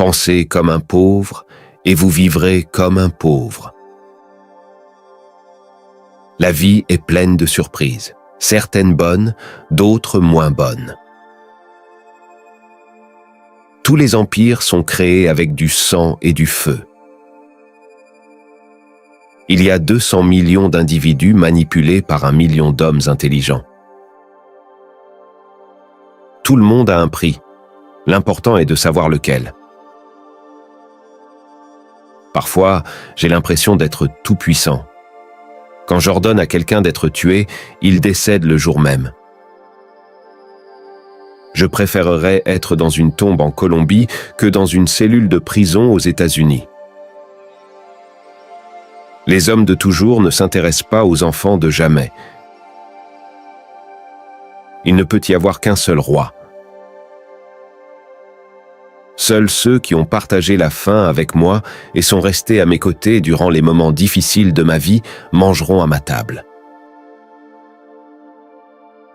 Pensez comme un pauvre et vous vivrez comme un pauvre. La vie est pleine de surprises, certaines bonnes, d'autres moins bonnes. Tous les empires sont créés avec du sang et du feu. Il y a 200 millions d'individus manipulés par 1 million d'hommes intelligents. Tout le monde a un prix. L'important est de savoir lequel. Parfois, j'ai l'impression d'être tout-puissant. Quand j'ordonne à quelqu'un d'être tué, il décède le jour même. Je préférerais être dans une tombe en Colombie que dans une cellule de prison aux États-Unis. Les hommes de toujours ne s'intéressent pas aux enfants de jamais. Il ne peut y avoir qu'un seul roi. Seuls ceux qui ont partagé la faim avec moi et sont restés à mes côtés durant les moments difficiles de ma vie mangeront à ma table.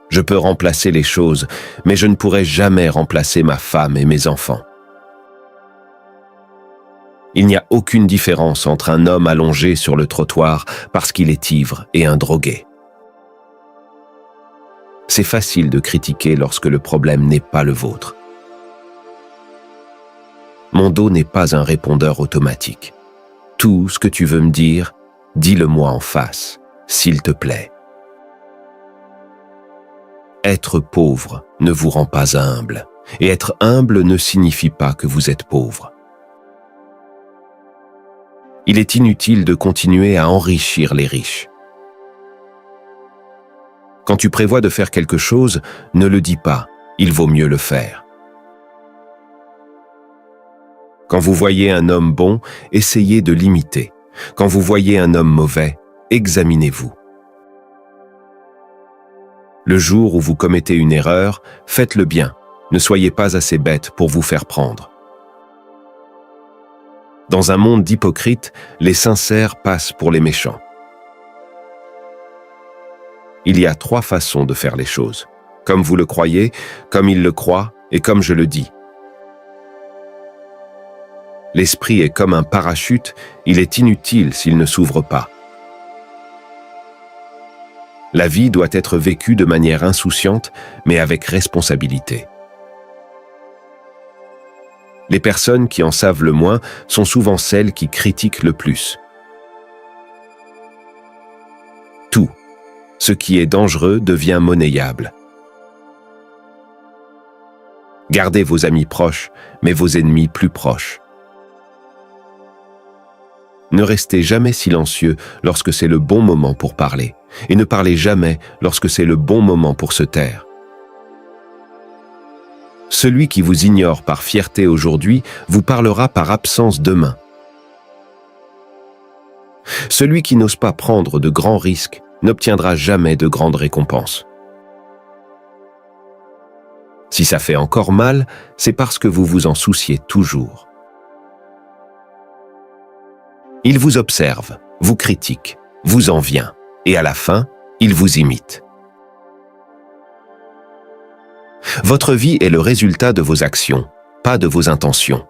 Je peux remplacer les choses, mais je ne pourrai jamais remplacer ma femme et mes enfants. Il n'y a aucune différence entre un homme allongé sur le trottoir parce qu'il est ivre et un drogué. C'est facile de critiquer lorsque le problème n'est pas le vôtre. Mon dos n'est pas un répondeur automatique. Tout ce que tu veux me dire, dis-le-moi en face, s'il te plaît. Être pauvre ne vous rend pas humble, et être humble ne signifie pas que vous êtes pauvre. Il est inutile de continuer à enrichir les riches. Quand tu prévois de faire quelque chose, ne le dis pas, il vaut mieux le faire. Quand vous voyez un homme bon, essayez de l'imiter. Quand vous voyez un homme mauvais, examinez-vous. Le jour où vous commettez une erreur, faites-le bien. Ne soyez pas assez bête pour vous faire prendre. Dans un monde d'hypocrites, les sincères passent pour les méchants. Il y a 3 façons de faire les choses. Comme vous le croyez, comme il le croit et comme je le dis. L'esprit est comme un parachute, il est inutile s'il ne s'ouvre pas. La vie doit être vécue de manière insouciante, mais avec responsabilité. Les personnes qui en savent le moins sont souvent celles qui critiquent le plus. Tout, ce qui est dangereux devient monnayable. Gardez vos amis proches, mais vos ennemis plus proches. Ne restez jamais silencieux lorsque c'est le bon moment pour parler, et ne parlez jamais lorsque c'est le bon moment pour se taire. Celui qui vous ignore par fierté aujourd'hui vous parlera par absence demain. Celui qui n'ose pas prendre de grands risques n'obtiendra jamais de grandes récompenses. Si ça fait encore mal, c'est parce que vous vous en souciez toujours. Il vous observe, vous critique, vous en vient, et à la fin, il vous imite. Votre vie est le résultat de vos actions, pas de vos intentions.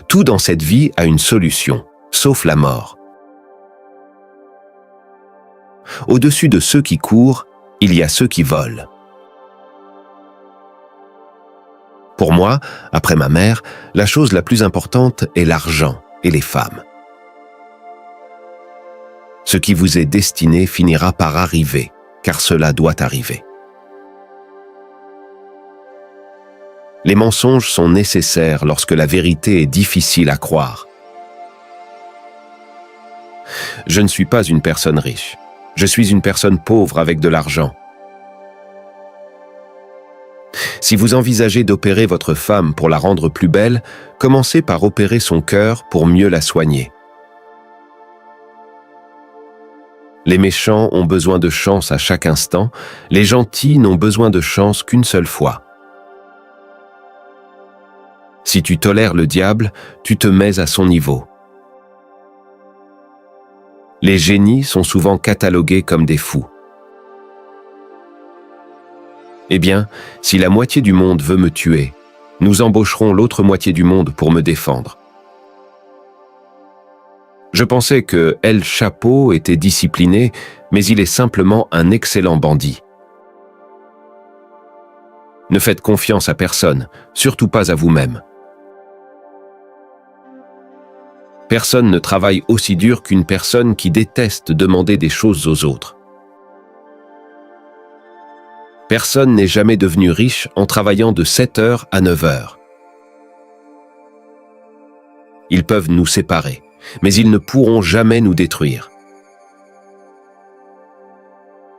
Tout dans cette vie a une solution, sauf la mort. Au-dessus de ceux qui courent, il y a ceux qui volent. Pour moi, après ma mère, la chose la plus importante est l'argent et les femmes. Ce qui vous est destiné finira par arriver, car cela doit arriver. Les mensonges sont nécessaires lorsque la vérité est difficile à croire. Je ne suis pas une personne riche. Je suis une personne pauvre avec de l'argent. Si vous envisagez d'opérer votre femme pour la rendre plus belle, commencez par opérer son cœur pour mieux la soigner. Les méchants ont besoin de chance à chaque instant, les gentils n'ont besoin de chance qu'une seule fois. Si tu tolères le diable, tu te mets à son niveau. Les génies sont souvent catalogués comme des fous. Eh bien, si la moitié du monde veut me tuer, Nous embaucherons l'autre moitié du monde pour me défendre. Je pensais que El Chapo était discipliné, mais il est simplement un excellent bandit. Ne faites confiance à personne, surtout pas à vous-même. Personne ne travaille aussi dur qu'une personne qui déteste demander des choses aux autres. Personne n'est jamais devenu riche en travaillant de 7 heures à 9 heures. Ils peuvent nous séparer, mais ils ne pourront jamais nous détruire.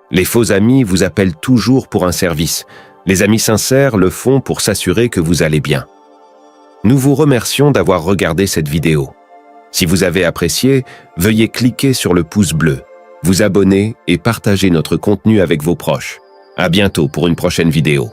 Les faux amis vous appellent toujours pour un service. Les amis sincères le font pour s'assurer que vous allez bien. Nous vous remercions d'avoir regardé cette vidéo. Si vous avez apprécié, veuillez cliquer sur le pouce bleu, vous abonner et partager notre contenu avec vos proches. À bientôt pour une prochaine vidéo.